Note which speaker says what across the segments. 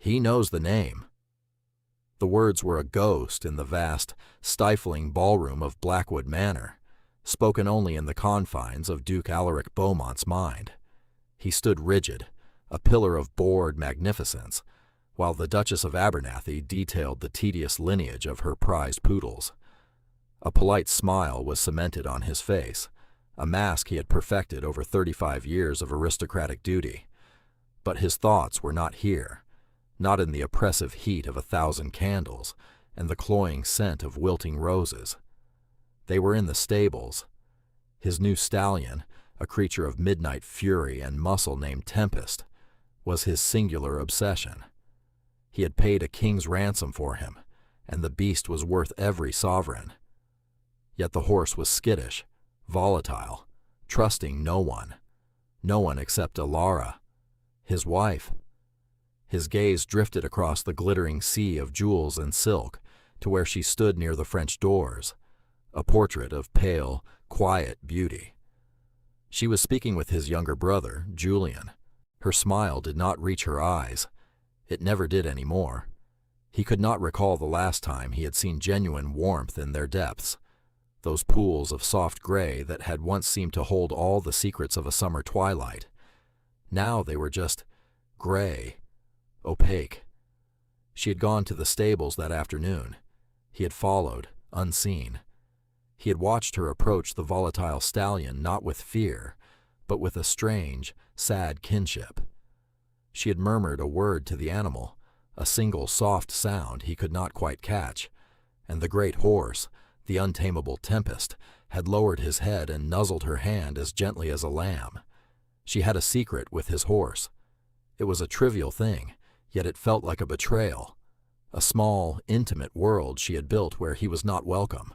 Speaker 1: He knows the name." The words were a ghost in the vast, stifling ballroom of Blackwood Manor, spoken only in the confines of Duke Alaric Beaumont's mind. He stood rigid, a pillar of bored magnificence, while the Duchess of Abernathy detailed the tedious lineage of her prized poodles. A polite smile was cemented on his face, a mask he had perfected over 35 years of aristocratic duty. But his thoughts were not here, not in the oppressive heat of 1,000 candles and the cloying scent of wilting roses. They were in the stables. His new stallion, a creature of midnight fury and muscle named Tempest, was his singular obsession. He had paid a king's ransom for him, and the beast was worth every sovereign. Yet the horse was skittish, volatile, trusting no one except Alara, his wife. His gaze drifted across the glittering sea of jewels and silk to where she stood near the French doors, a portrait of pale, quiet beauty. She was speaking with his younger brother, Julian. Her smile did not reach her eyes. It never did anymore. He could not recall the last time he had seen genuine warmth in their depths, those pools of soft gray that had once seemed to hold all the secrets of a summer twilight. Now they were just gray, opaque. She had gone to the stables that afternoon. He had followed, unseen. He had watched her approach the volatile stallion not with fear, but with a strange, sad kinship. She had murmured a word to the animal, a single soft sound he could not quite catch, and the great horse, the untamable Tempest, had lowered his head and nuzzled her hand as gently as a lamb. She had a secret with his horse. It was a trivial thing, yet it felt like a betrayal. A small, intimate world she had built where he was not welcome.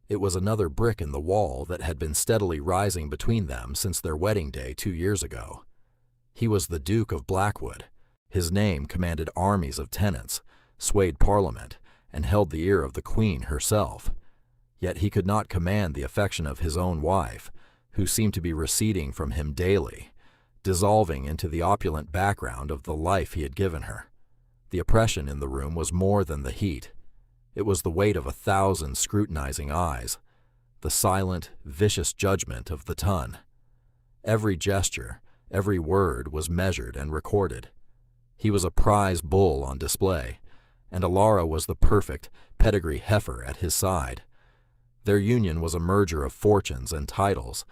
Speaker 1: It was another brick in the wall that had been steadily rising between them since their wedding day 2 years ago. He was the Duke of Blackwood. His name commanded armies of tenants, swayed Parliament, and held the ear of the Queen herself. Yet he could not command the affection of his own wife, who seemed to be receding from him daily, dissolving into the opulent background of the life he had given her. The oppression in the room was more than the heat. It was the weight of 1,000 scrutinizing eyes, the silent, vicious judgment of the ton. Every gesture, every word was measured and recorded. He was a prize bull on display, and Alara was the perfect pedigree heifer at his side. Their union was a merger of fortunes and titles,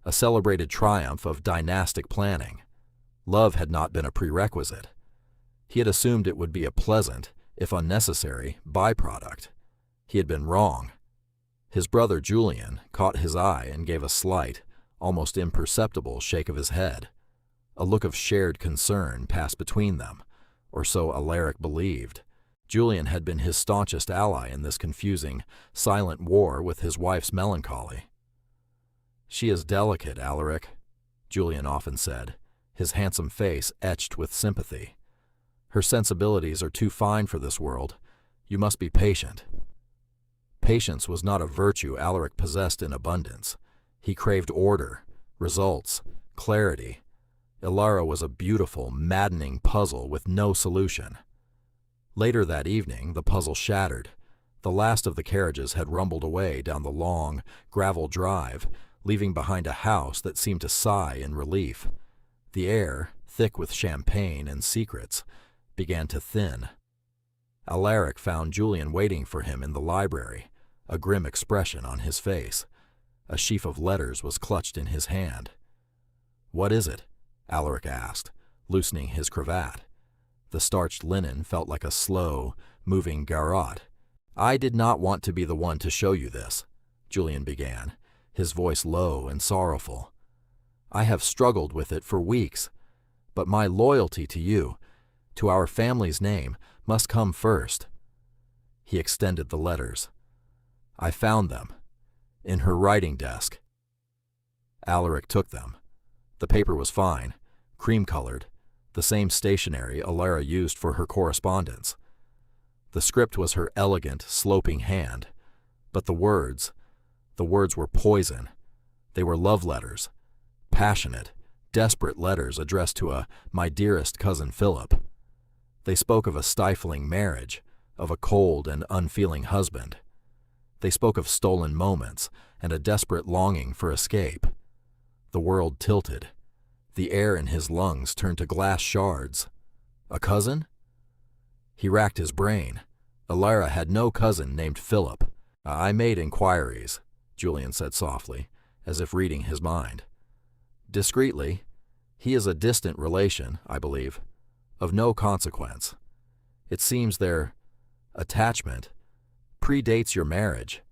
Speaker 1: a celebrated triumph of dynastic planning. Love had not been a prerequisite. He had assumed it would be a pleasant, if unnecessary, byproduct. He had been wrong. His brother Julian caught his eye and gave a slight, almost imperceptible shake of his head. A look of shared concern passed between them, or so Alaric believed. Julian had been his staunchest ally in this confusing, silent war with his wife's melancholy. "She is delicate, Alaric," Julian often said, his handsome face etched with sympathy. "Her sensibilities are too fine for this world. You must be patient." Patience was not a virtue Alaric possessed in abundance. He craved order, results, clarity. Alara was a beautiful, maddening puzzle with no solution. Later that evening, the puzzle shattered. The last of the carriages had rumbled away down the long, gravel drive, leaving behind a house that seemed to sigh in relief. The air, thick with champagne and secrets, began to thin. Alaric found Julian waiting for him in the library, a grim expression on his face. A sheaf of letters was clutched in his hand. "What is it?" Alaric asked, loosening his cravat. The starched linen felt like a slow, moving garrote. "I did not want to be the one to show you this," Julian began, his voice low and sorrowful. "I have struggled with it for weeks, but my loyalty to you, to our family's name, must come first." He extended the letters. "I found them, in her writing desk." Alaric took them. The paper was fine, cream-colored, the same stationery Alara used for her correspondence. The script was her elegant, sloping hand, but the words were poison. They were love letters, passionate, desperate letters addressed to my dearest cousin Philip. They spoke of a stifling marriage, of a cold and unfeeling husband. They spoke of stolen moments and a desperate longing for escape. The world tilted. The air in his lungs turned to glass shards. A cousin? He racked his brain. Alara had no cousin named Philip. I made inquiries, Julian said softly, as if reading his mind. Discreetly, he is a distant relation, I believe, of no consequence. It seems their attachment predates your marriage.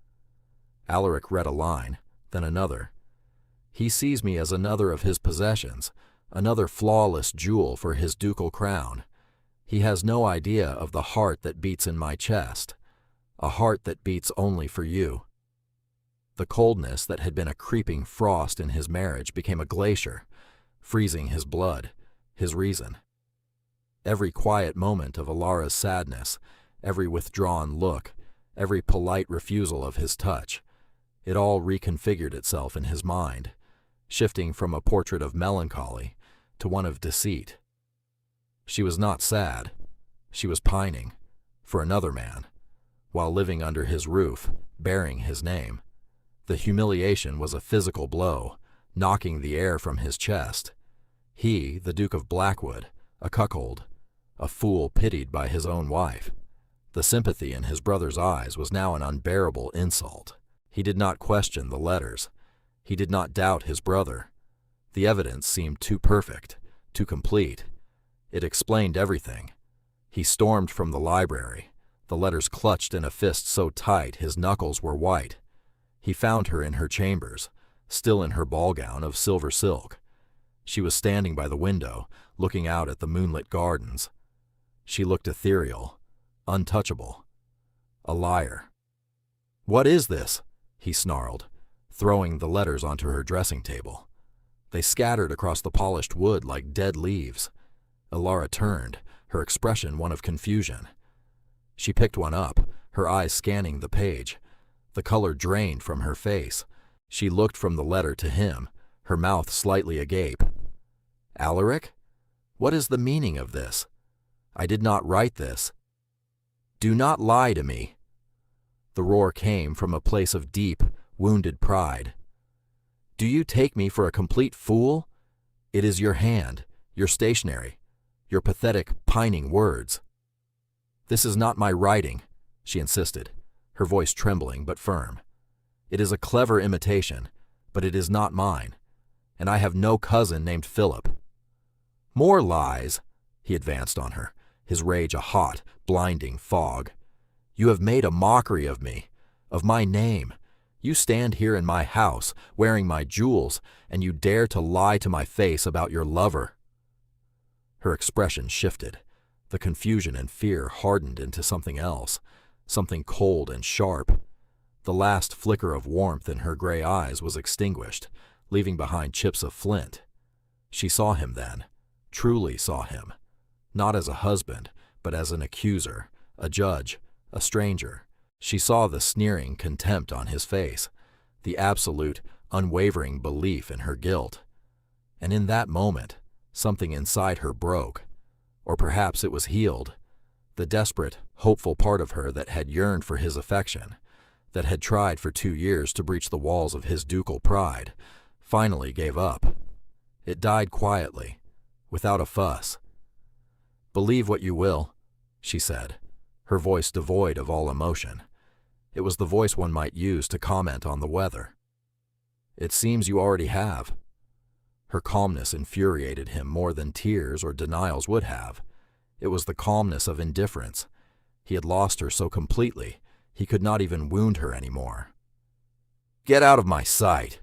Speaker 1: Alaric read a line, then another. He sees me as another of his possessions, another flawless jewel for his ducal crown. He has no idea of the heart that beats in my chest, a heart that beats only for you. The coldness that had been a creeping frost in his marriage became a glacier, freezing his blood, his reason. Every quiet moment of Alara's sadness, every withdrawn look, every polite refusal of his touch, it all reconfigured itself in his mind, shifting from a portrait of melancholy to one of deceit. She was not sad. She was pining for another man, while living under his roof, bearing his name. The humiliation was a physical blow, knocking the air from his chest. He, the Duke of Blackwood, a cuckold, a fool pitied by his own wife. The sympathy in his brother's eyes was now an unbearable insult. He did not question the letters. He did not doubt his brother. The evidence seemed too perfect, too complete. It explained everything. He stormed from the library, the letters clutched in a fist so tight his knuckles were white. He found her in her chambers, still in her ball gown of silver silk. She was standing by the window, looking out at the moonlit gardens. She looked ethereal, untouchable, a liar. "What is this?" he snarled, throwing the letters onto her dressing table. They scattered across the polished wood like dead leaves. Alara turned, her expression one of confusion. She picked one up, her eyes scanning the page. The color drained from her face. She looked from the letter to him, her mouth slightly agape. "Alaric? What is the meaning of this? I did not write this. Do not lie to me." The roar came from a place of deep, wounded pride. "Do you take me for a complete fool? It is your hand, your stationery, your pathetic, pining words." "This is not my writing," she insisted, her voice trembling but firm. "It is a clever imitation, but it is not mine, and I have no cousin named Philip." "More lies," he advanced on her, his rage a hot, blinding fog. "You have made a mockery of me, of my name. You stand here in my house, wearing my jewels, and you dare to lie to my face about your lover." Her expression shifted. The confusion and fear hardened into something else, something cold and sharp. The last flicker of warmth in her gray eyes was extinguished, leaving behind chips of flint. She saw him then, truly saw him, not as a husband, but as an accuser, a judge, a stranger. She saw the sneering contempt on his face, the absolute, unwavering belief in her guilt. And in that moment, something inside her broke, or perhaps it was healed. The desperate, hopeful part of her that had yearned for his affection, that had tried for 2 years to breach the walls of his ducal pride, finally gave up. It died quietly, without a fuss. "Believe what you will," she said, her voice devoid of all emotion. It was the voice one might use to comment on the weather. "It seems you already have." Her calmness infuriated him more than tears or denials would have. It was the calmness of indifference. He had lost her so completely, he could not even wound her anymore. "Get out of my sight,"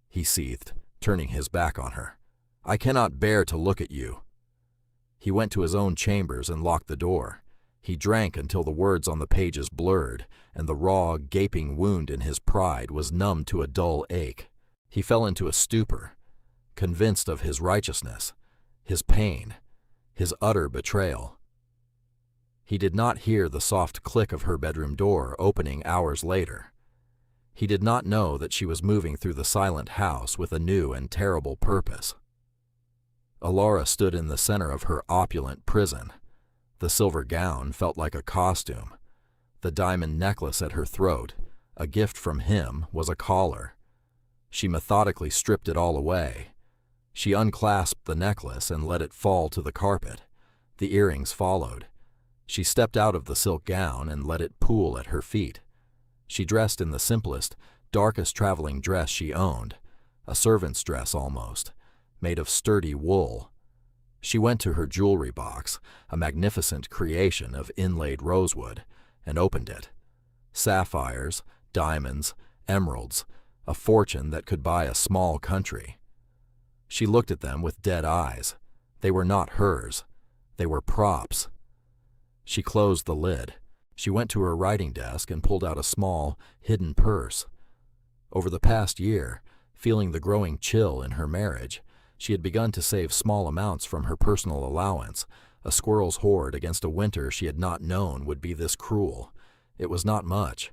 Speaker 1: he seethed, turning his back on her. "I cannot bear to look at you." He went to his own chambers and locked the door. He drank until the words on the pages blurred, and the raw, gaping wound in his pride was numbed to a dull ache. He fell into a stupor, convinced of his righteousness, his pain, his utter betrayal. He did not hear the soft click of her bedroom door opening hours later. He did not know that she was moving through the silent house with a new and terrible purpose. Alara stood in the center of her opulent prison. The silver gown felt like a costume. The diamond necklace at her throat, a gift from him, was a collar. She methodically stripped it all away. She unclasped the necklace and let it fall to the carpet. The earrings followed. She stepped out of the silk gown and let it pool at her feet. She dressed in the simplest, darkest traveling dress she owned, a servant's dress almost, made of sturdy wool. She went to her jewelry box, a magnificent creation of inlaid rosewood, and opened it. Sapphires, diamonds, emeralds, a fortune that could buy a small country. She looked at them with dead eyes. They were not hers. They were props. She closed the lid. She went to her writing desk and pulled out a small, hidden purse. Over the past year, feeling the growing chill in her marriage, she had begun to save small amounts from her personal allowance, a squirrel's hoard against a winter she had not known would be this cruel. It was not much,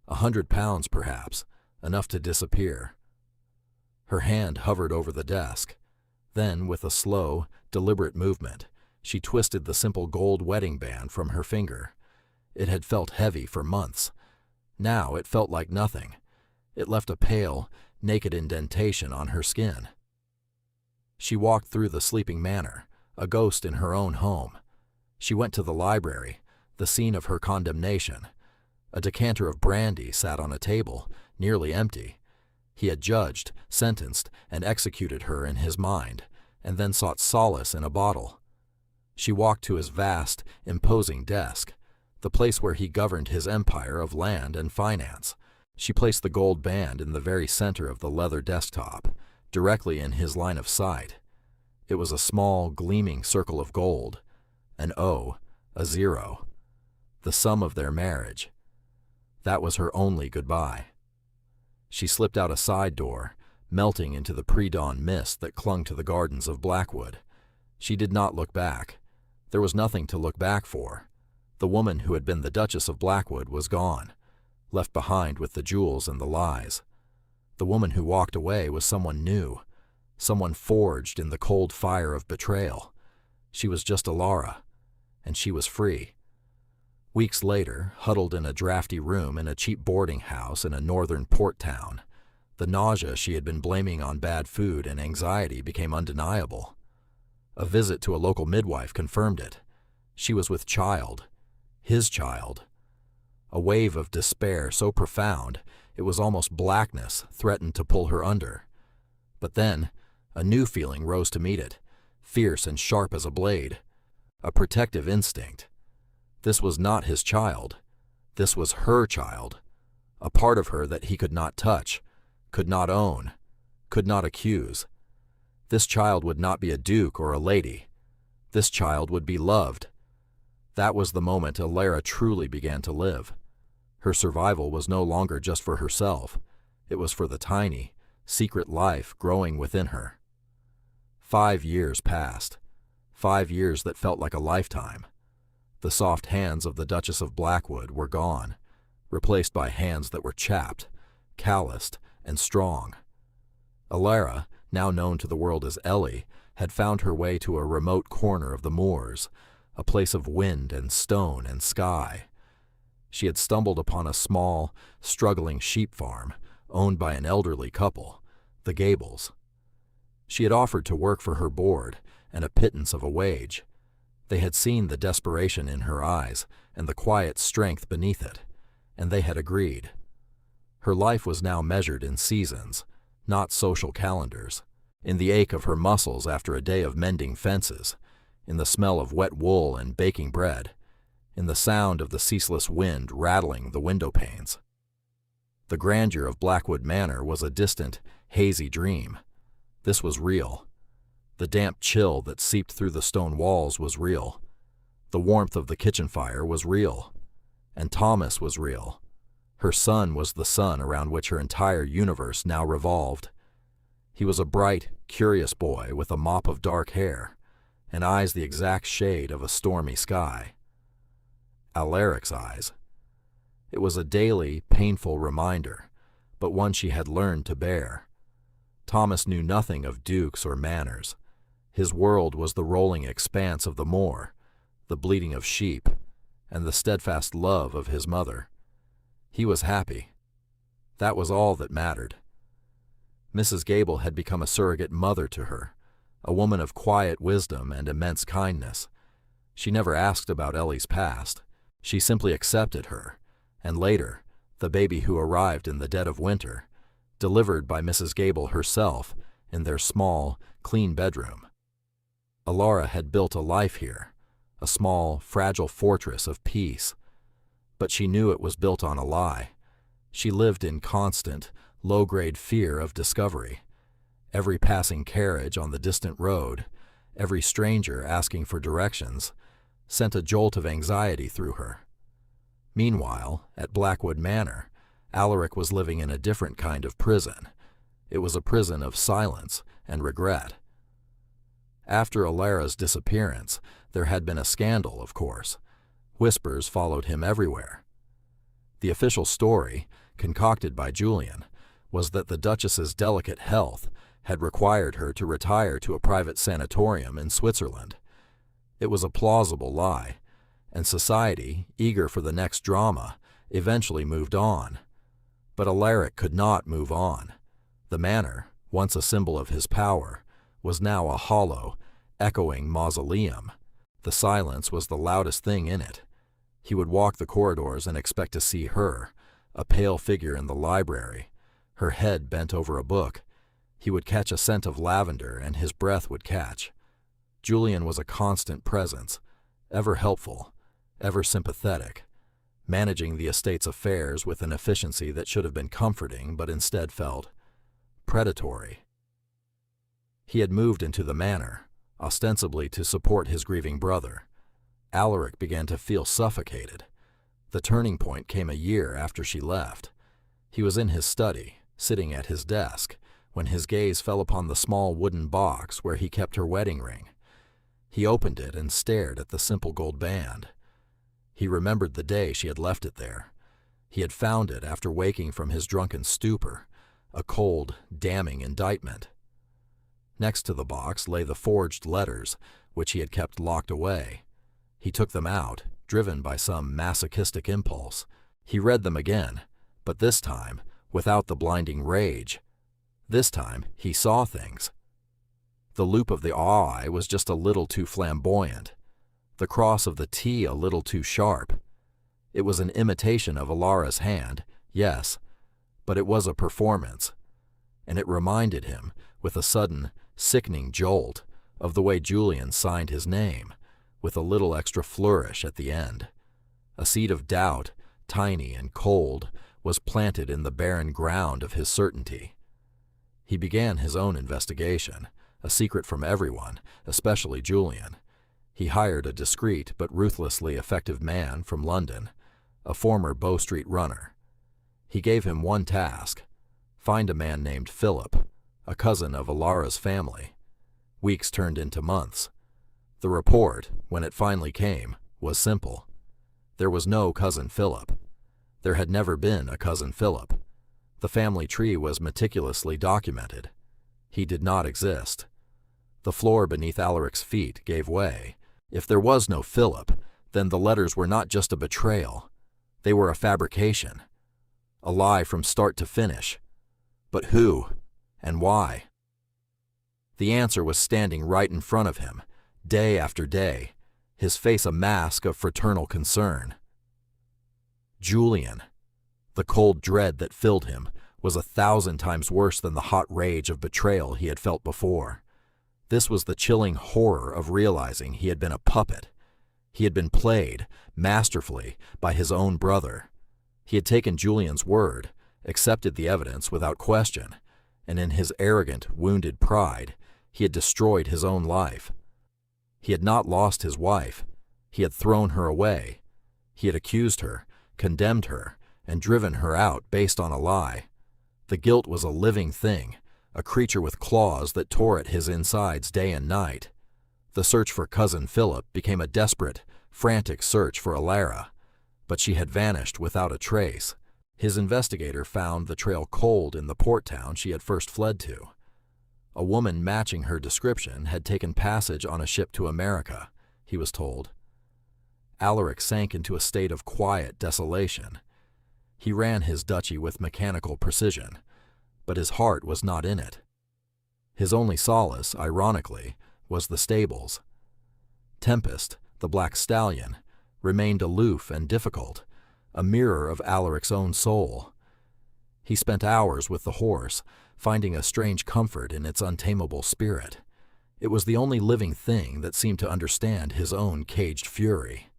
Speaker 1: £100 perhaps, enough to disappear. Her hand hovered over the desk. Then, with a slow, deliberate movement, she twisted the simple gold wedding band from her finger. It had felt heavy for months. Now it felt like nothing. It left a pale, naked indentation on her skin. She walked through the sleeping manor, a ghost in her own home. She went to the library, the scene of her condemnation. A decanter of brandy sat on a table, nearly empty. He had judged, sentenced, and executed her in his mind, and then sought solace in a bottle. She walked to his vast, imposing desk, the place where he governed his empire of land and finance. She placed the gold band in the very center of the leather desktop, directly in his line of sight. It was a small, gleaming circle of gold, an O, a zero, the sum of their marriage. That was her only goodbye. She slipped out a side door, melting into the pre-dawn mist that clung to the gardens of Blackwood. She did not look back. There was nothing to look back for. The woman who had been the Duchess of Blackwood was gone, left behind with the jewels and the lies. The woman who walked away was someone new, someone forged in the cold fire of betrayal. She was just Alara, and she was free. Weeks later, huddled in a drafty room in a cheap boarding house in a northern port town, the nausea she had been blaming on bad food and anxiety became undeniable. A visit to a local midwife confirmed it. She was with child, his child. A wave of despair so profound it was almost blackness threatened to pull her under. But then, a new feeling rose to meet it, fierce and sharp as a blade, a protective instinct. This was not his child. This was her child, a part of her that he could not touch, could not own, could not accuse. This child would not be a duke or a lady. This child would be loved. That was the moment Alara truly began to live. Her survival was no longer just for herself. It was for the tiny, secret life growing within her. 5 years passed. 5 years that felt like a lifetime. The soft hands of the Duchess of Blackwood were gone, replaced by hands that were chapped, calloused, and strong. Alara, now known to the world as Ellie, had found her way to a remote corner of the moors, a place of wind and stone and sky. She had stumbled upon a small, struggling sheep farm owned by an elderly couple, the Gables. She had offered to work for her board and a pittance of a wage. They had seen the desperation in her eyes and the quiet strength beneath it, and they had agreed. Her life was now measured in seasons, not social calendars, in the ache of her muscles after a day of mending fences, in the smell of wet wool and baking bread, in the sound of the ceaseless wind rattling the window panes. The grandeur of Blackwood Manor was a distant, hazy dream. This was real. The damp chill that seeped through the stone walls was real. The warmth of the kitchen fire was real. And Thomas was real. Her son was the sun around which her entire universe now revolved. He was a bright, curious boy with a mop of dark hair, and eyes the exact shade of a stormy sky. Alaric's eyes. It was a daily, painful reminder, but one she had learned to bear. Thomas knew nothing of dukes or manors. His world was the rolling expanse of the moor, the bleating of sheep, and the steadfast love of his mother. He was happy. That was all that mattered. Mrs. Gable had become a surrogate mother to her, a woman of quiet wisdom and immense kindness. She never asked about Ellie's past. She simply accepted her, and later, the baby who arrived in the dead of winter, delivered by Mrs. Gable herself in their small, clean bedroom. Alara had built a life here, a small, fragile fortress of peace. But she knew it was built on a lie. She lived in constant, low-grade fear of discovery. Every passing carriage on the distant road, every stranger asking for directions, sent a jolt of anxiety through her. Meanwhile, at Blackwood Manor, Alaric was living in a different kind of prison. It was a prison of silence and regret. After Alara's disappearance, there had been a scandal, of course. Whispers followed him everywhere. The official story, concocted by Julian, was that the Duchess's delicate health had required her to retire to a private sanatorium in Switzerland. It was a plausible lie, and society, eager for the next drama, eventually moved on. But Alaric could not move on. The manor, once a symbol of his power, was now a hollow, echoing mausoleum. The silence was the loudest thing in it. He would walk the corridors and expect to see her, a pale figure in the library, her head bent over a book. He would catch a scent of lavender and his breath would catch. Julian was a constant presence, ever helpful, ever sympathetic, managing the estate's affairs with an efficiency that should have been comforting but instead felt predatory. He had moved into the manor, ostensibly to support his grieving brother. Alaric began to feel suffocated. The turning point came a year after she left. He was in his study, sitting at his desk, when his gaze fell upon the small wooden box where he kept her wedding ring. He opened it and stared at the simple gold band. He remembered the day she had left it there. He had found it after waking from his drunken stupor, a cold, damning indictment. Next to the box lay the forged letters, which he had kept locked away. He took them out, driven by some masochistic impulse. He read them again, but this time without the blinding rage. This time he saw things. The loop of the eye was just a little too flamboyant, the cross of the T a little too sharp. It was an imitation of Alara's hand, yes, but it was a performance, and it reminded him, with a sudden, sickening jolt, of the way Julian signed his name, with a little extra flourish at the end. A seed of doubt, tiny and cold, was planted in the barren ground of his certainty. He began his own investigation, a secret from everyone, especially Julian. He hired a discreet but ruthlessly effective man from London, a former Bow Street runner. He gave him one task: find a man named Philip, a cousin of Alara's family. Weeks turned into months. The report, when it finally came, was simple. There was no cousin Philip. There had never been a cousin Philip. The family tree was meticulously documented. He did not exist. The floor beneath Alaric's feet gave way. If there was no Philip, then the letters were not just a betrayal. They were a fabrication. A lie from start to finish. But who? And why? The answer was standing right in front of him, day after day, his face a mask of fraternal concern. Julian. The cold dread that filled him was 1,000 times worse than the hot rage of betrayal he had felt before. This was the chilling horror of realizing he had been a puppet. He had been played, masterfully, by his own brother. He had taken Julian's word, accepted the evidence without question, and in his arrogant, wounded pride, he had destroyed his own life. He had not lost his wife. He had thrown her away. He had accused her, condemned her, and driven her out based on a lie. The guilt was a living thing, a creature with claws that tore at his insides day and night. The search for cousin Philip became a desperate, frantic search for Alara, but she had vanished without a trace. His investigator found the trail cold in the port town she had first fled to. A woman matching her description had taken passage on a ship to America, he was told. Alaric sank into a state of quiet desolation. He ran his duchy with mechanical precision, but his heart was not in it. His only solace, ironically, was the stables. Tempest, the black stallion, remained aloof and difficult, a mirror of Alaric's own soul. He spent hours with the horse, finding a strange comfort in its untamable spirit. It was the only living thing that seemed to understand his own caged fury.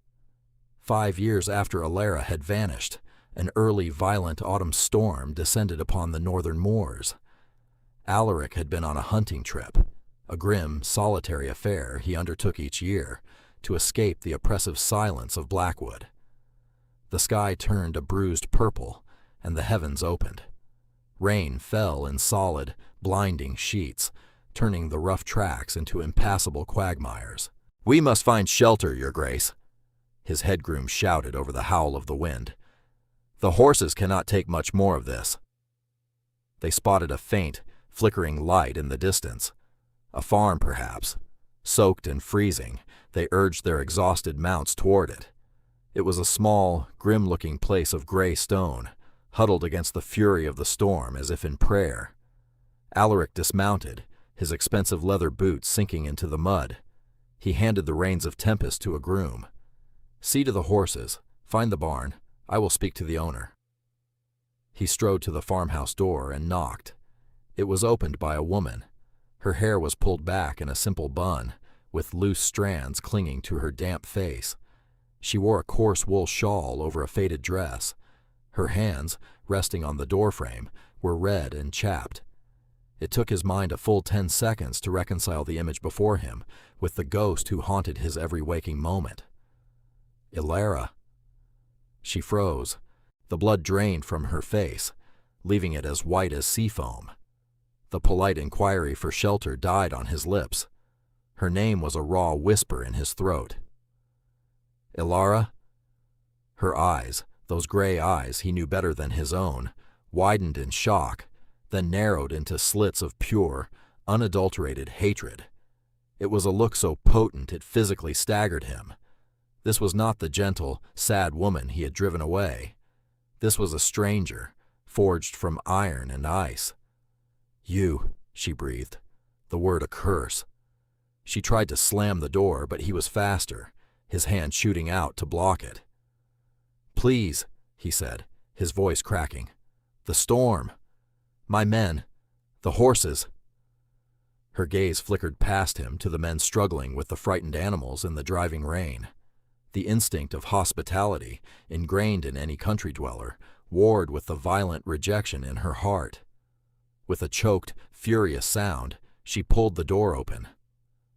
Speaker 1: 5 years after Alara had vanished, an early, violent autumn storm descended upon the northern moors. Alaric had been on a hunting trip, a grim, solitary affair he undertook each year to escape the oppressive silence of Blackwood. The sky turned a bruised purple, and the heavens opened. Rain fell in solid, blinding sheets, turning the rough tracks into impassable quagmires. "We must find shelter, Your Grace," his head groom shouted over the howl of the wind. "The horses cannot take much more of this." They spotted a faint, flickering light in the distance. A farm, perhaps. Soaked and freezing, they urged their exhausted mounts toward it. It was a small, grim-looking place of gray stone, huddled against the fury of the storm as if in prayer. Alaric dismounted, his expensive leather boots sinking into the mud. He handed the reins of Tempest to a groom. "See to the horses. Find the barn. I will speak to the owner." He strode to the farmhouse door and knocked. It was opened by a woman. Her hair was pulled back in a simple bun, with loose strands clinging to her damp face. She wore a coarse wool shawl over a faded dress. Her hands, resting on the doorframe, were red and chapped. It took his mind a full 10 seconds to reconcile the image before him with the ghost who haunted his every waking moment. Alara. She froze. The blood drained from her face, leaving it as white as sea foam. The polite inquiry for shelter died on his lips. Her name was a raw whisper in his throat. "Alara?" Her eyes, those gray eyes he knew better than his own, widened in shock, then narrowed into slits of pure, unadulterated hatred. It was a look so potent it physically staggered him. This was not the gentle, sad woman he had driven away. This was a stranger, forged from iron and ice. "You," she breathed, the word a curse. She tried to slam the door, but he was faster, his hand shooting out to block it. "Please," he said, his voice cracking. "The storm. My men. The horses." Her gaze flickered past him to the men struggling with the frightened animals in the driving rain. The instinct of hospitality, ingrained in any country dweller, warred with the violent rejection in her heart. With a choked, furious sound, she pulled the door open.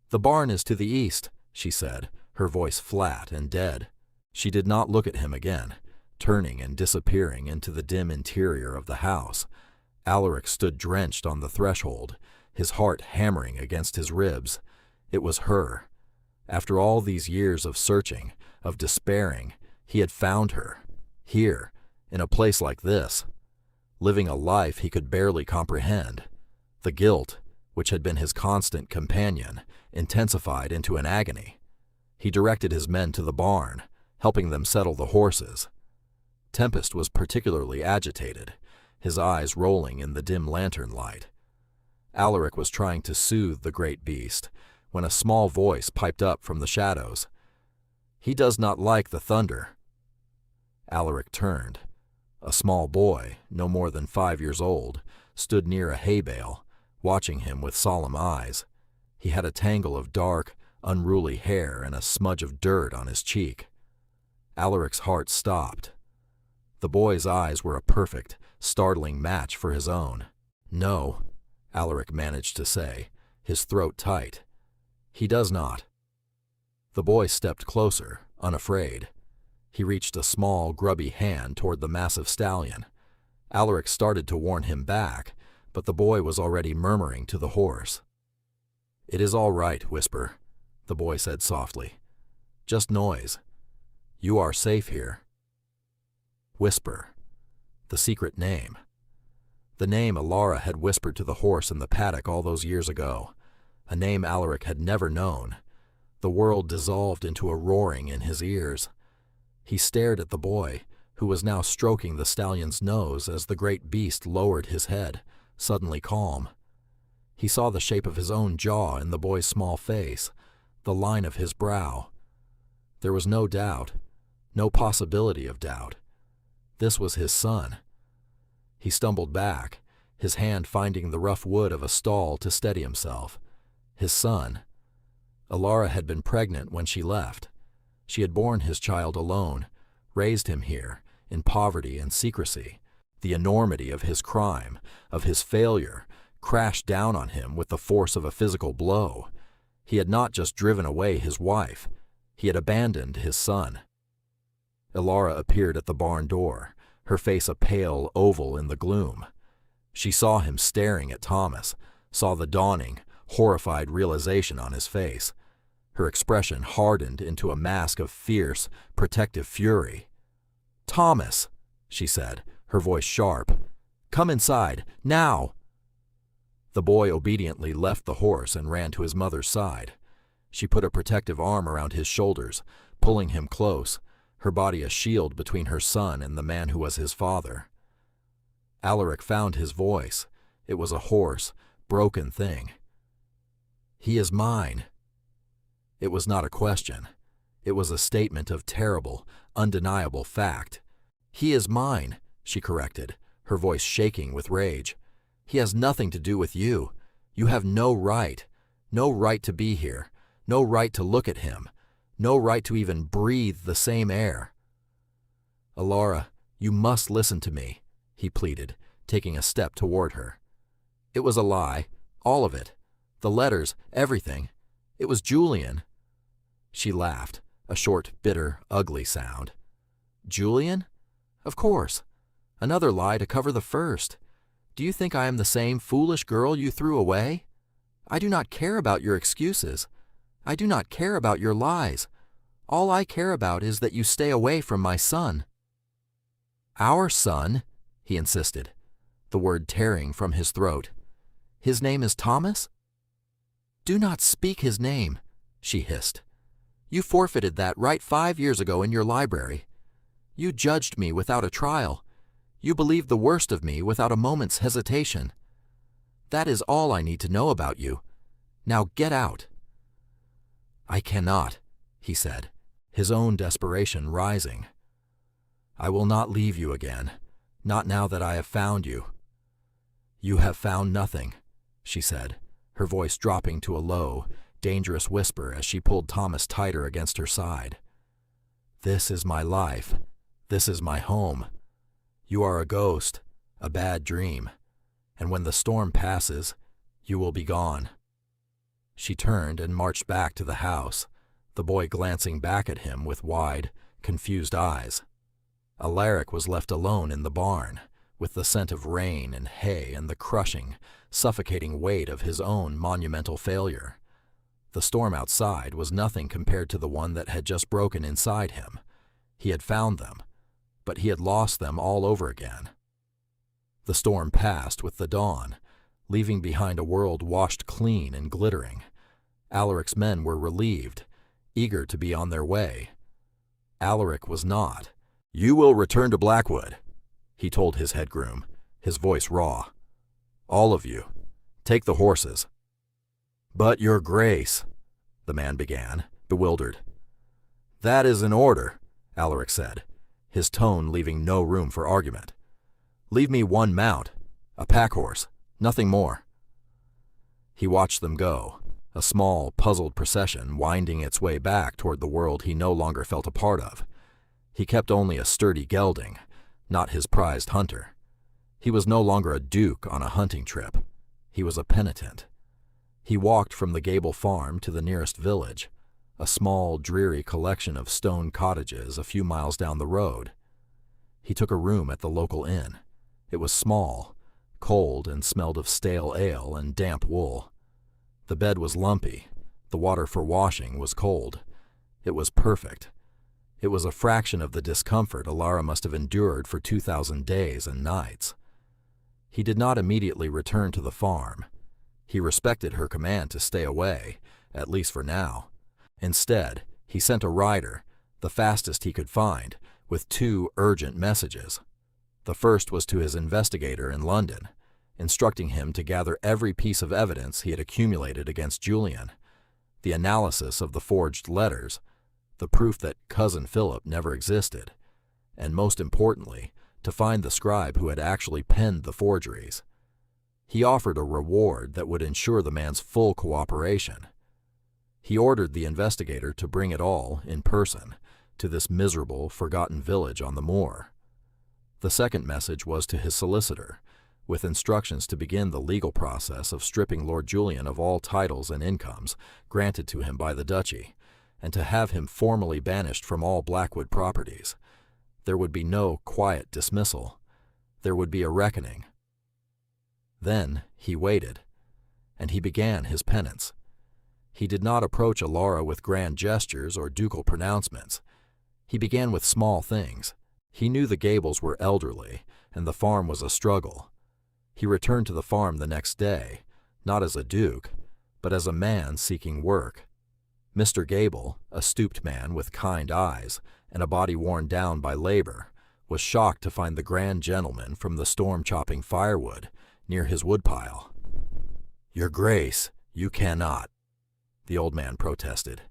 Speaker 1: "The barn is to the east," she said, her voice flat and dead. She did not look at him again, turning and disappearing into the dim interior of the house. Alaric stood drenched on the threshold, his heart hammering against his ribs. It was her. After all these years of searching, of despairing, he had found her, here, in a place like this, living a life he could barely comprehend. The guilt, which had been his constant companion, intensified into an agony. He directed his men to the barn, helping them settle the horses. Tempest was particularly agitated, his eyes rolling in the dim lantern light. Alaric was trying to soothe the great beast, when a small voice piped up from the shadows. "He does not like the thunder." Alaric turned. A small boy, no more than 5 years old, stood near a hay bale, watching him with solemn eyes. He had a tangle of dark, unruly hair and a smudge of dirt on his cheek. Alaric's heart stopped. The boy's eyes were a perfect, startling match for his own. "No," Alaric managed to say, his throat tight. "He does not." The boy stepped closer, unafraid. He reached a small, grubby hand toward the massive stallion. Alaric started to warn him back, but the boy was already murmuring to the horse. "It is all right, Whisper," the boy said softly. "Just noise. You are safe here." Whisper. The secret name. The name Alara had whispered to the horse in the paddock all those years ago. A name Alaric had never known. The world dissolved into a roaring in his ears. He stared at the boy, who was now stroking the stallion's nose as the great beast lowered his head, suddenly calm. He saw the shape of his own jaw in the boy's small face, the line of his brow. There was no doubt, no possibility of doubt. This was his son. He stumbled back, his hand finding the rough wood of a stall to steady himself. His son. Alara had been pregnant when she left. She had borne his child alone, raised him here, in poverty and secrecy. The enormity of his crime, of his failure, crashed down on him with the force of a physical blow. He had not just driven away his wife, he had abandoned his son. Alara appeared at the barn door, her face a pale oval in the gloom. She saw him staring at Thomas, saw the dawning, horrified realization on his face. Her expression hardened into a mask of fierce, protective fury. "Thomas," she said, her voice sharp. "Come inside, now!" The boy obediently left the horse and ran to his mother's side. She put a protective arm around his shoulders, pulling him close, her body a shield between her son and the man who was his father. Alaric found his voice. It was a hoarse, broken thing. "He is mine." It was not a question. It was a statement of terrible, undeniable fact. "He is mine," she corrected, her voice shaking with rage. "He has nothing to do with you. You have no right to be here, no right to look at him, no right to even breathe the same air." "Alara, you must listen to me," he pleaded, taking a step toward her. "It was a lie, all of it. The letters, everything. It was Julian." She laughed, a short, bitter, ugly sound. "Julian? Of course. Another lie to cover the first. Do you think I am the same foolish girl you threw away? I do not care about your excuses. I do not care about your lies. All I care about is that you stay away from my son." "Our son?" he insisted, the word tearing from his throat. "His name is Thomas?" "Do not speak his name," she hissed. "You forfeited that right 5 years ago in your library. You judged me without a trial. You believed the worst of me without a moment's hesitation. That is all I need to know about you. Now get out." "I cannot," he said, his own desperation rising. "I will not leave you again, not now that I have found you." "You have found nothing," she said, her voice dropping to a low, dangerous whisper as she pulled Thomas tighter against her side. "This is my life. This is my home. You are a ghost, a bad dream, and when the storm passes, you will be gone." She turned and marched back to the house, the boy glancing back at him with wide, confused eyes. Alaric was left alone in the barn, with the scent of rain and hay and the crushing, suffocating weight of his own monumental failure. The storm outside was nothing compared to the one that had just broken inside him. He had found them, but he had lost them all over again. The storm passed with the dawn, leaving behind a world washed clean and glittering. Alaric's men were relieved, eager to be on their way. Alaric was not. "You will return to Blackwood," he told his head groom, his voice raw. "All of you. Take the horses." "But, Your Grace," the man began, bewildered. "That is an order," Alaric said, his tone leaving no room for argument. "Leave me one mount, a pack horse, nothing more." He watched them go, a small, puzzled procession winding its way back toward the world he no longer felt a part of. He kept only a sturdy gelding, not his prized hunter. He was no longer a duke on a hunting trip. He was a penitent. He walked from the Gable farm to the nearest village, a small, dreary collection of stone cottages a few miles down the road. He took a room at the local inn. It was small, cold, and smelled of stale ale and damp wool. The bed was lumpy. The water for washing was cold. It was perfect. It was a fraction of the discomfort Alara must have endured for 2,000 days and nights. He did not immediately return to the farm. He respected her command to stay away, at least for now, Instead, he sent a rider, the fastest he could find, with 2 urgent messages. The first was to his investigator in London, instructing him to gather every piece of evidence he had accumulated against Julian, the analysis of the forged letters, the proof that Cousin Philip never existed, and most importantly, to find the scribe who had actually penned the forgeries. He offered a reward that would ensure the man's full cooperation. He ordered the investigator to bring it all, in person, to this miserable, forgotten village on the moor. The second message was to his solicitor, with instructions to begin the legal process of stripping Lord Julian of all titles and incomes granted to him by the duchy, and to have him formally banished from all Blackwood properties. There would be no quiet dismissal. There would be a reckoning. Then he waited, and he began his penance. He did not approach Alara with grand gestures or ducal pronouncements. He began with small things. He knew the Gables were elderly, and the farm was a struggle. He returned to the farm the next day, not as a duke, but as a man seeking work. Mr. Gable, a stooped man with kind eyes and a body worn down by labor, was shocked to find the grand gentleman from the storm-chopping firewood near his woodpile. "Your Grace, you cannot," the old man protested.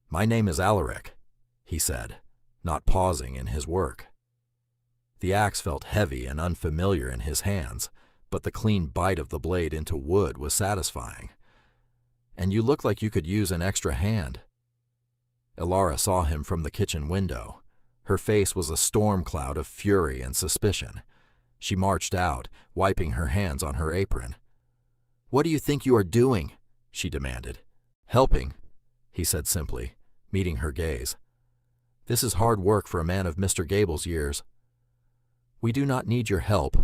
Speaker 1: "My name is Alaric," he said, not pausing in his work. The axe felt heavy and unfamiliar in his hands, but the clean bite of the blade into wood was satisfying. "And you look like you could use an extra hand." Alara saw him from the kitchen window. Her face was a storm cloud of fury and suspicion. She marched out, wiping her hands on her apron. "What do you think you are doing?" she demanded. "Helping," he said simply, meeting her gaze. "This is hard work for a man of Mr. Gable's years." "We do not need your help,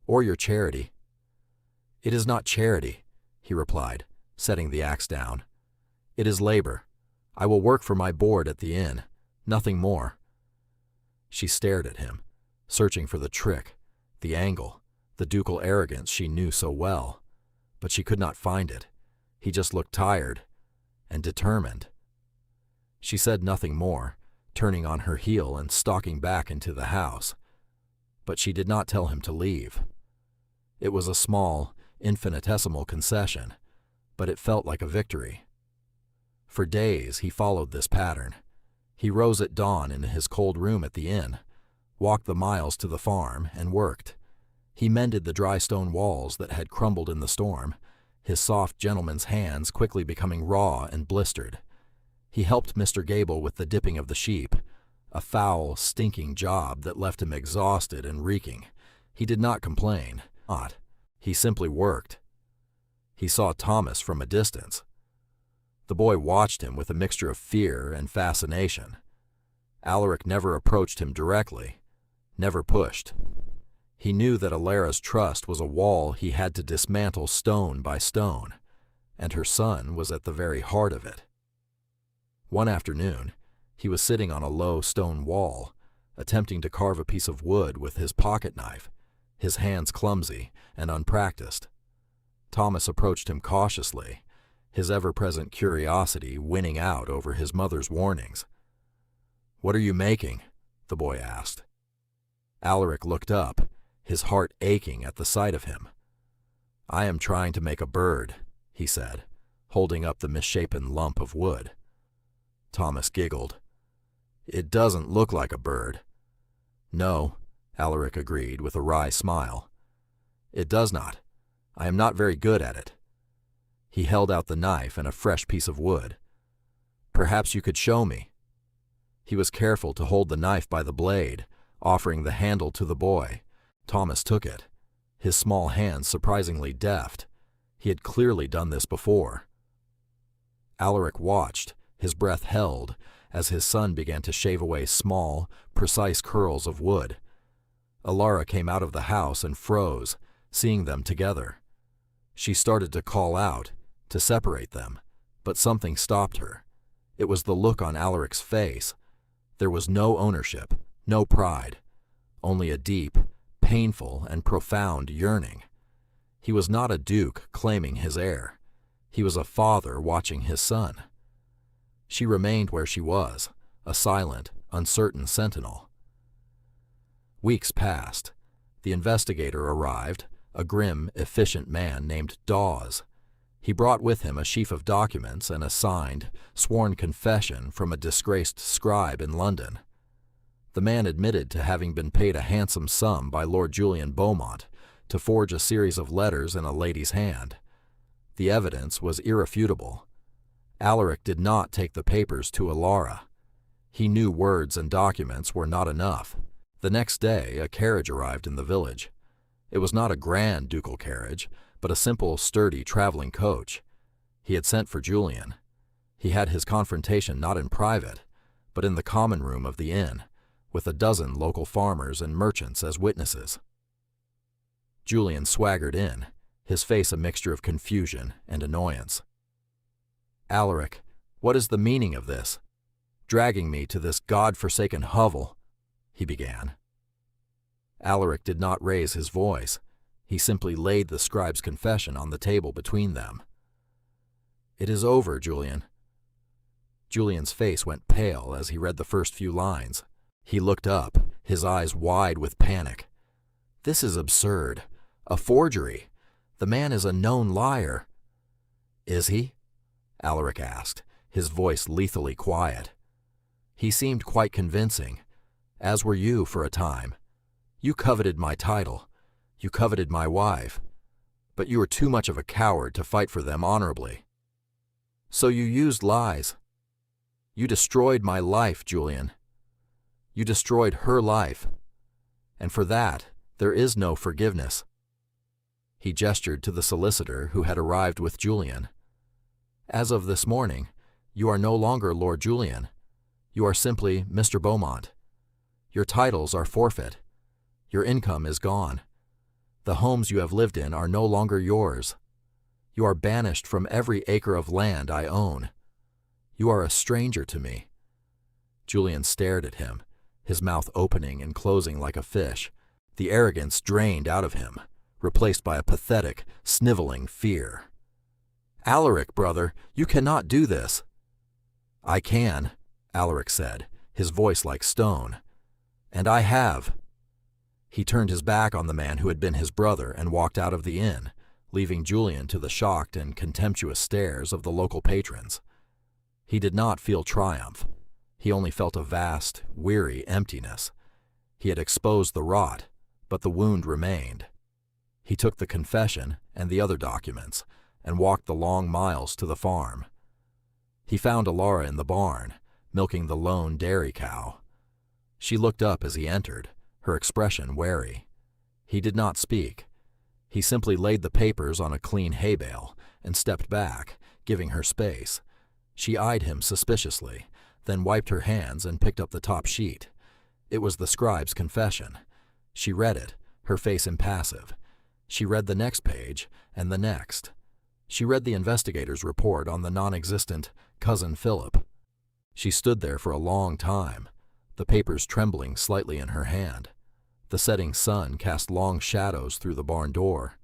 Speaker 1: or your charity." "It is not charity," he replied, setting the axe down. "It is labor. I will work for my board at the inn, nothing more." She stared at him, searching for the trick, the angle, the ducal arrogance she knew so well, but she could not find it. He just looked tired and determined. She said nothing more, turning on her heel and stalking back into the house. But she did not tell him to leave. It was a small, infinitesimal concession, but it felt like a victory. For days he followed this pattern. He rose at dawn in his cold room at the inn, walked the miles to the farm, and worked. He mended the dry stone walls that had crumbled in the storm, his soft gentleman's hands quickly becoming raw and blistered. He helped Mr. Gable with the dipping of the sheep, a foul, stinking job that left him exhausted and reeking. He did not complain. He simply worked. He saw Thomas from a distance. The boy watched him with a mixture of fear and fascination. Alaric never approached him directly, never pushed. He knew that Alara's trust was a wall he had to dismantle stone by stone, and her son was at the very heart of it. One afternoon, he was sitting on a low stone wall, attempting to carve a piece of wood with his pocket knife, his hands clumsy and unpracticed. Thomas approached him cautiously, his ever-present curiosity winning out over his mother's warnings. "What are you making?" the boy asked. Alaric looked up, his heart aching at the sight of him. "I am trying to make a bird," he said, holding up the misshapen lump of wood. Thomas giggled. "It doesn't look like a bird." "No," Alaric agreed with a wry smile. "It does not. I am not very good at it." He held out the knife and a fresh piece of wood. "Perhaps you could show me." He was careful to hold the knife by the blade, offering the handle to the boy. Thomas took it, his small hands surprisingly deft. He had clearly done this before. Alaric watched, his breath held, as his son began to shave away small, precise curls of wood. Alara came out of the house and froze, seeing them together. She started to call out, to separate them, but something stopped her. It was the look on Alaric's face. There was no ownership, no pride, only a deep, painful, and profound yearning. He was not a duke claiming his heir. He was a father watching his son. She remained where she was, a silent, uncertain sentinel. Weeks passed. The investigator arrived, a grim, efficient man named Dawes. He brought with him a sheaf of documents and a signed, sworn confession from a disgraced scribe in London. The man admitted to having been paid a handsome sum by Lord Julian Beaumont to forge a series of letters in a lady's hand. The evidence was irrefutable. Alaric did not take the papers to Alara. He knew words and documents were not enough. The next day, a carriage arrived in the village. It was not a grand ducal carriage, but a simple, sturdy traveling coach. He had sent for Julian. He had his confrontation not in private, but in the common room of the inn, with a dozen local farmers and merchants as witnesses. Julian swaggered in, his face a mixture of confusion and annoyance. "Alaric, what is the meaning of this? Dragging me to this god-forsaken hovel," he began. Alaric did not raise his voice. He simply laid the scribe's confession on the table between them. "It is over, Julian." Julian's face went pale as he read the first few lines. He looked up, his eyes wide with panic. "This is absurd. A forgery. The man is a known liar." "Is he?" Alaric asked, his voice lethally quiet. "He seemed quite convincing, as were you for a time. You coveted my title. You coveted my wife. But you were too much of a coward to fight for them honorably. So you used lies. You destroyed my life, Julian. You destroyed her life. And for that, there is no forgiveness." He gestured to the solicitor who had arrived with Julian. "As of this morning, you are no longer Lord Julian. You are simply Mr. Beaumont. Your titles are forfeit. Your income is gone. The homes you have lived in are no longer yours. You are banished from every acre of land I own. You are a stranger to me." Julian stared at him, his mouth opening and closing like a fish, the arrogance drained out of him, replaced by a pathetic, sniveling fear. "Alaric, brother, you cannot do this." "I can," Alaric said, his voice like stone. "And I have." He turned his back on the man who had been his brother and walked out of the inn, leaving Julian to the shocked and contemptuous stares of the local patrons. He did not feel triumph. He only felt a vast, weary emptiness. He had exposed the rot, but the wound remained. He took the confession and the other documents and walked the long miles to the farm. He found Alara in the barn, milking the lone dairy cow. She looked up as he entered, her expression wary. He did not speak. He simply laid the papers on a clean hay bale and stepped back, giving her space. She eyed him suspiciously, then wiped her hands and picked up the top sheet. It was the scribe's confession. She read it, her face impassive. She read the next page, and the next. She read the investigator's report on the non-existent Cousin Philip. She stood there for a long time, the papers trembling slightly in her hand. The setting sun cast long shadows through the barn door.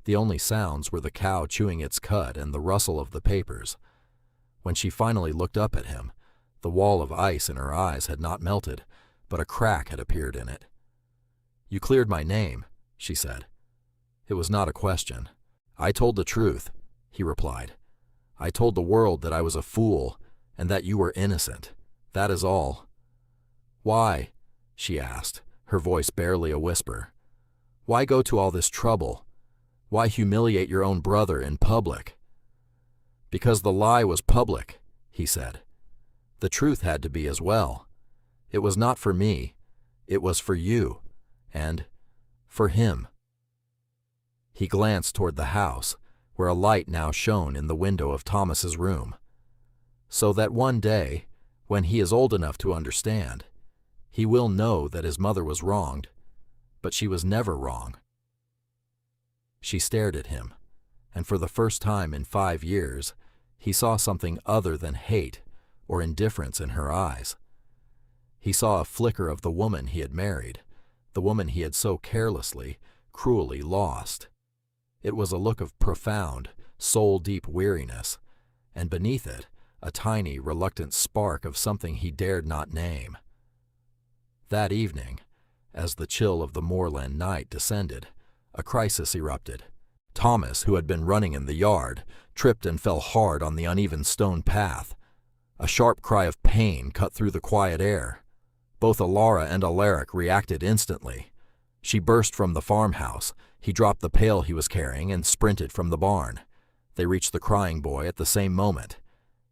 Speaker 1: The only sounds were the cow chewing its cud and the rustle of the papers. When she finally looked up at him, the wall of ice in her eyes had not melted, but a crack had appeared in it. "You cleared my name," she said. It was not a question. "I told the truth," he replied. "I told the world that I was a fool and that you were innocent. That is all." "Why?" she asked, her voice barely a whisper. "Why go to all this trouble? Why humiliate your own brother in public?" "Because the lie was public," he said. "The truth had to be as well. It was not for me. It was for you. And for him." He glanced toward the house, where a light now shone in the window of Thomas's room. "So that one day, when he is old enough to understand, he will know that his mother was wronged, but she was never wrong." She stared at him, and for the first time in 5 years, he saw something other than hate or indifference in her eyes. He saw a flicker of the woman he had married, the woman he had so carelessly, cruelly lost. It was a look of profound, soul-deep weariness, and beneath it, a tiny, reluctant spark of something he dared not name. That evening, as the chill of the moorland night descended, a crisis erupted. Thomas, who had been running in the yard, tripped and fell hard on the uneven stone path. A sharp cry of pain cut through the quiet air. Both Alara and Alaric reacted instantly. She burst from the farmhouse. He dropped the pail he was carrying and sprinted from the barn. They reached the crying boy at the same moment.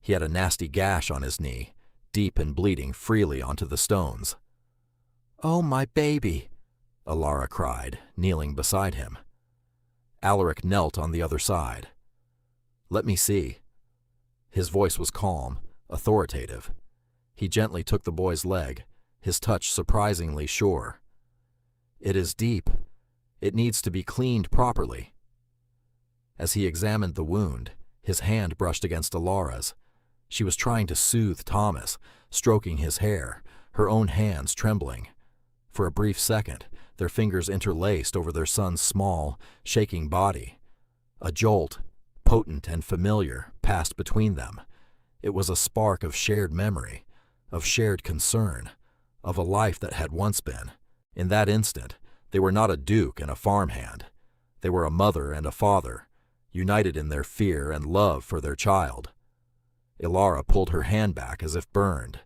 Speaker 1: He had a nasty gash on his knee, deep and bleeding freely onto the stones. "Oh, my baby," Alara cried, kneeling beside him. Alaric knelt on the other side. "Let me see." His voice was calm, authoritative. He gently took the boy's leg, his touch surprisingly sure. "It is deep. It needs to be cleaned properly." As he examined the wound, his hand brushed against Alara's. She was trying to soothe Thomas, stroking his hair, her own hands trembling. For a brief second, their fingers interlaced over their son's small, shaking body. A jolt, potent and familiar, passed between them. It was a spark of shared memory, of shared concern, of a life that had once been. In that instant, they were not a duke and a farmhand. They were a mother and a father, united in their fear and love for their child. Alara pulled her hand back as if burned,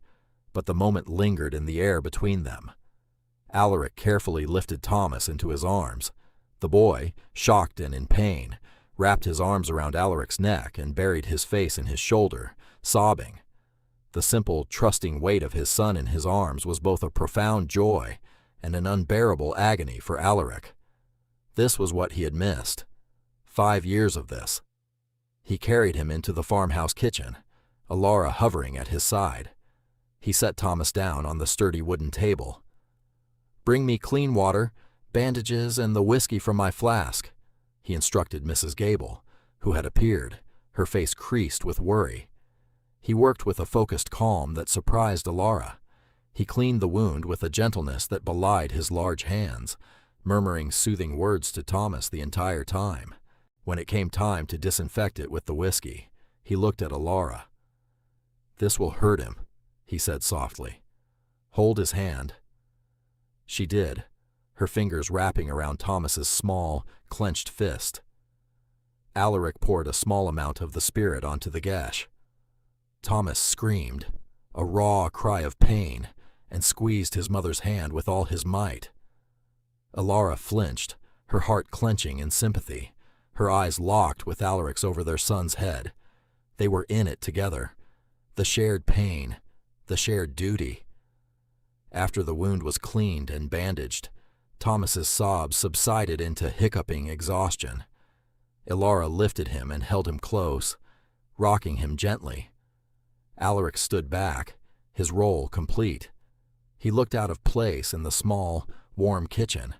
Speaker 1: but the moment lingered in the air between them. Alaric carefully lifted Thomas into his arms. The boy, shocked and in pain, wrapped his arms around Alaric's neck and buried his face in his shoulder, sobbing. The simple, trusting weight of his son in his arms was both a profound joy and an unbearable agony for Alaric. This was what he had missed. 5 years of this. He carried him into the farmhouse kitchen, Alara hovering at his side. He set Thomas down on the sturdy wooden table. "Bring me clean water, bandages, and the whiskey from my flask," he instructed Mrs. Gable, who had appeared, her face creased with worry. He worked with a focused calm that surprised Alara. He cleaned the wound with a gentleness that belied his large hands, murmuring soothing words to Thomas the entire time. When it came time to disinfect it with the whiskey, he looked at Alara. "This will hurt him," he said softly. "Hold his hand." She did, her fingers wrapping around Thomas's small, clenched fist. Alaric poured a small amount of the spirit onto the gash. Thomas screamed, a raw cry of pain, and squeezed his mother's hand with all his might. Alara flinched, her heart clenching in sympathy, her eyes locked with Alaric's over their son's head. They were in it together. The shared pain, the shared duty. After the wound was cleaned and bandaged, Thomas's sobs subsided into hiccuping exhaustion. Alara lifted him and held him close, rocking him gently. Alaric stood back, his role complete. He looked out of place in the small, warm kitchen,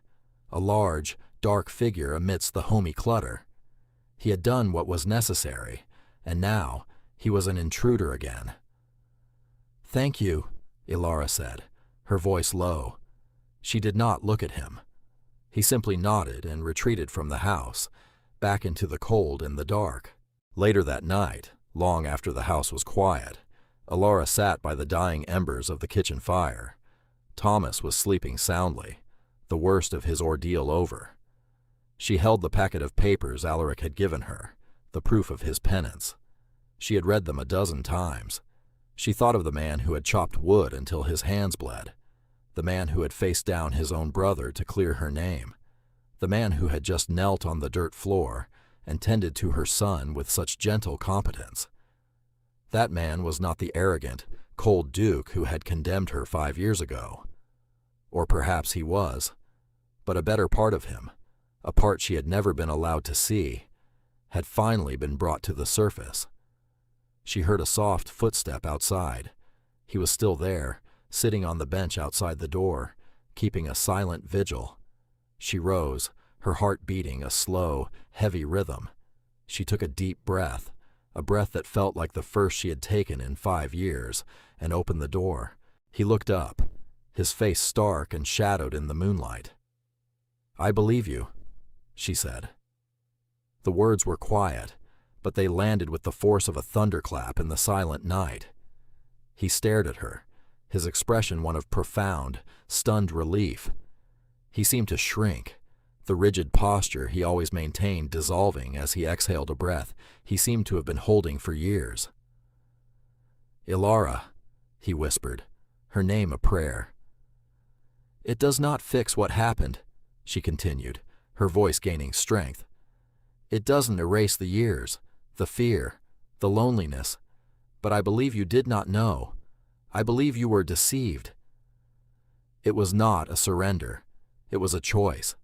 Speaker 1: a large, dark figure amidst the homey clutter. He had done what was necessary, and now he was an intruder again. "Thank you," Alara said, her voice low. She did not look at him. He simply nodded and retreated from the house, back into the cold and the dark. Later that night, long after the house was quiet, Alara sat by the dying embers of the kitchen fire. Thomas was sleeping soundly, the worst of his ordeal over. She held the packet of papers Alaric had given her, the proof of his penance. She had read them a dozen times. She thought of the man who had chopped wood until his hands bled, the man who had faced down his own brother to clear her name, the man who had just knelt on the dirt floor and tended to her son with such gentle competence. That man was not the arrogant, cold duke who had condemned her 5 years ago. Or perhaps he was, but a better part of him, a part she had never been allowed to see, had finally been brought to the surface. She heard a soft footstep outside. He was still there, sitting on the bench outside the door, keeping a silent vigil. She rose, her heart beating a slow, heavy rhythm. She took a deep breath, a breath that felt like the first she had taken in 5 years, and opened the door. He looked up, his face stark and shadowed in the moonlight. "I believe you," she said. The words were quiet, but they landed with the force of a thunderclap in the silent night. He stared at her, his expression one of profound, stunned relief. He seemed to shrink, the rigid posture he always maintained dissolving as he exhaled a breath he seemed to have been holding for years. "Ilara," he whispered, her name a prayer. "It does not fix what happened," she continued, her voice gaining strength. "It doesn't erase the years, the fear, the loneliness, but I believe you did not know. I believe you were deceived." It was not a surrender. It was a choice,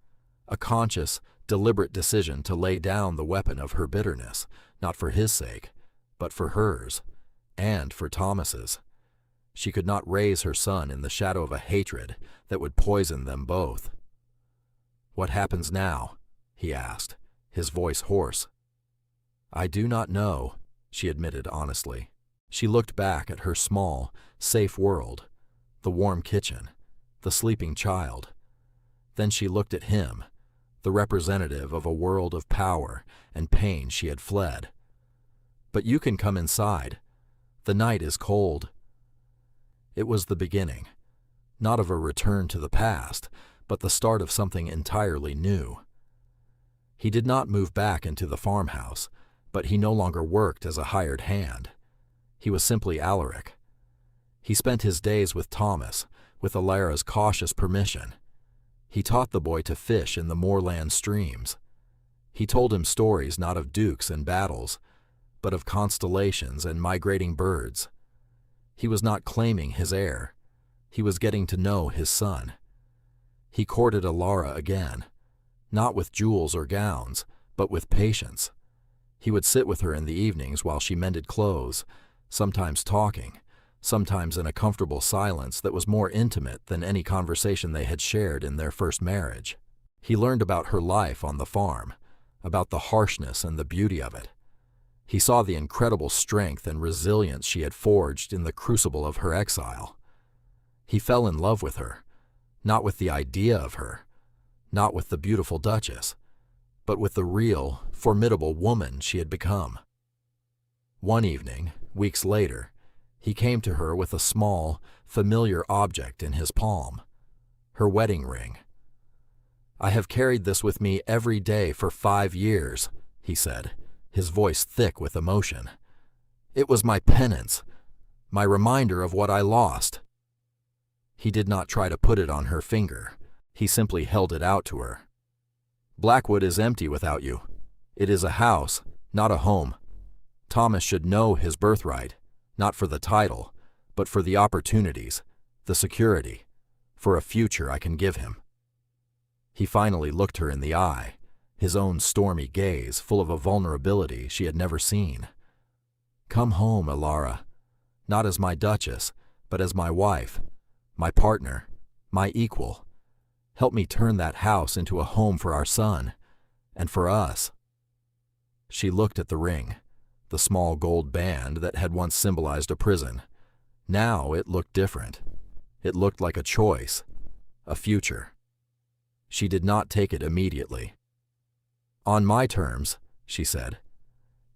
Speaker 1: a conscious, deliberate decision to lay down the weapon of her bitterness, not for his sake, but for hers, and for Thomas's. She could not raise her son in the shadow of a hatred that would poison them both. "What happens now?" he asked, his voice hoarse. "I do not know," she admitted honestly. She looked back at her small, safe world, the warm kitchen, the sleeping child. Then she looked at him, the representative of a world of power and pain she had fled. "But you can come inside. The night is cold." It was the beginning, not of a return to the past, but the start of something entirely new. He did not move back into the farmhouse, but he no longer worked as a hired hand. He was simply Alaric. He spent his days with Thomas, with Ilara's cautious permission. He taught the boy to fish in the Moorland streams. He told him stories not of dukes and battles, but of constellations and migrating birds. He was not claiming his heir. He was getting to know his son. He courted Ilara again, not with jewels or gowns, but with patience. He would sit with her in the evenings while she mended clothes, sometimes talking, sometimes in a comfortable silence that was more intimate than any conversation they had shared in their first marriage. He learned about her life on the farm, about the harshness and the beauty of it. He saw the incredible strength and resilience she had forged in the crucible of her exile. He fell in love with her, not with the idea of her, not with the beautiful Duchess, but with the real, formidable woman she had become. One evening, weeks later, he came to her with a small, familiar object in his palm, her wedding ring. "I have carried this with me every day for 5 years," he said, his voice thick with emotion. "It was my penance, my reminder of what I lost." He did not try to put it on her finger. He simply held it out to her. "Blackwood is empty without you. It is a house, not a home. Thomas should know his birthright, not for the title, but for the opportunities, the security, for a future I can give him." He finally looked her in the eye, his own stormy gaze full of a vulnerability she had never seen. "Come home, Ilara, not as my Duchess, but as my wife, my partner, my equal. Help me turn that house into a home for our son, and for us." She looked at the ring, the small gold band that had once symbolized a prison. Now it looked different. It looked like a choice, a future. She did not take it immediately. "On my terms," she said.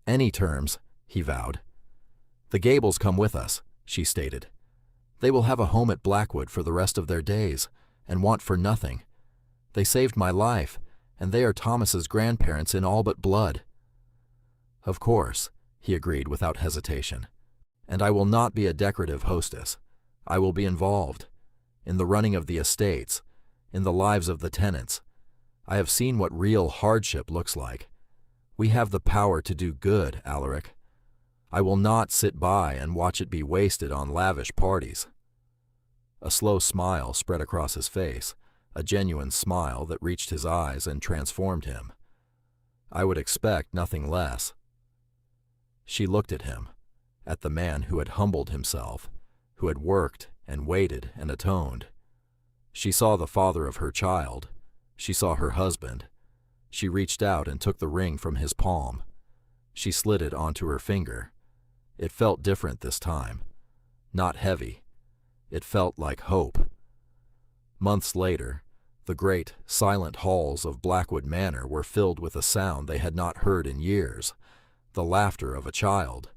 Speaker 1: "Any terms," he vowed. "The Gables come with us," she stated. "They will have a home at Blackwood for the rest of their days, and want for nothing. They saved my life, and they are Thomas's grandparents in all but blood." "Of course," he agreed without hesitation. "And I will not be a decorative hostess. I will be involved in the running of the estates, in the lives of the tenants. I have seen what real hardship looks like. We have the power to do good, Alaric. I will not sit by and watch it be wasted on lavish parties." A slow smile spread across his face, a genuine smile that reached his eyes and transformed him. "I would expect nothing less." She looked at him, at the man who had humbled himself, who had worked and waited and atoned. She saw the father of her child. She saw her husband. She reached out and took the ring from his palm. She slid it onto her finger. It felt different this time. Not heavy. It felt like hope. Months later, the great, silent halls of Blackwood Manor were filled with a sound they had not heard in years, the laughter of a child.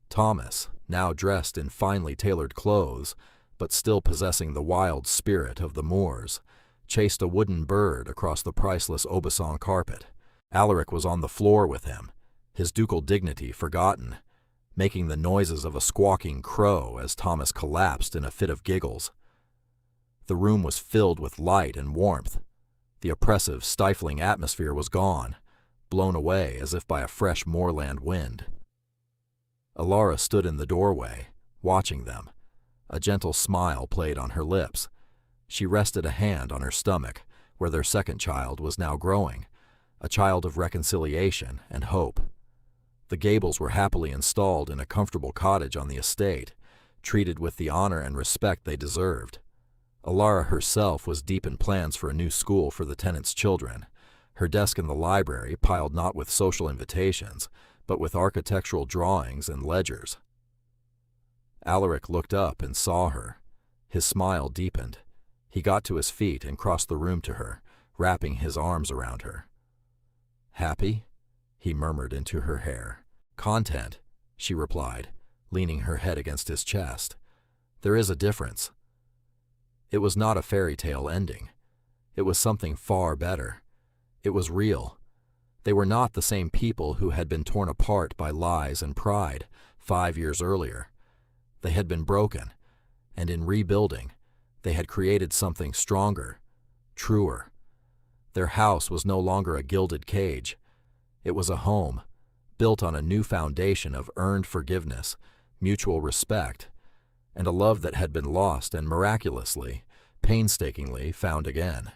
Speaker 1: Thomas, now dressed in finely tailored clothes, but still possessing the wild spirit of the moors, chased a wooden bird across the priceless Aubusson carpet. Alaric was on the floor with him, his ducal dignity forgotten, making the noises of a squawking crow as Thomas collapsed in a fit of giggles. The room was filled with light and warmth. The oppressive, stifling atmosphere was gone, blown away as if by a fresh moorland wind. Alara stood in the doorway, watching them. A gentle smile played on her lips. She rested a hand on her stomach, where their second child was now growing, a child of reconciliation and hope. The Gables were happily installed in a comfortable cottage on the estate, treated with the honor and respect they deserved. Alara herself was deep in plans for a new school for the tenants' children, her desk in the library piled not with social invitations, but with architectural drawings and ledgers. Alaric looked up and saw her. His smile deepened. He got to his feet and crossed the room to her, wrapping his arms around her. "Happy?" he murmured into her hair. "Content," she replied, leaning her head against his chest. "There is a difference." It was not a fairy tale ending. It was something far better. It was real. They were not the same people who had been torn apart by lies and pride 5 years earlier. They had been broken, and in rebuilding, they had created something stronger, truer. Their house was no longer a gilded cage. It was a home, built on a new foundation of earned forgiveness, mutual respect, and a love that had been lost and miraculously, painstakingly found again.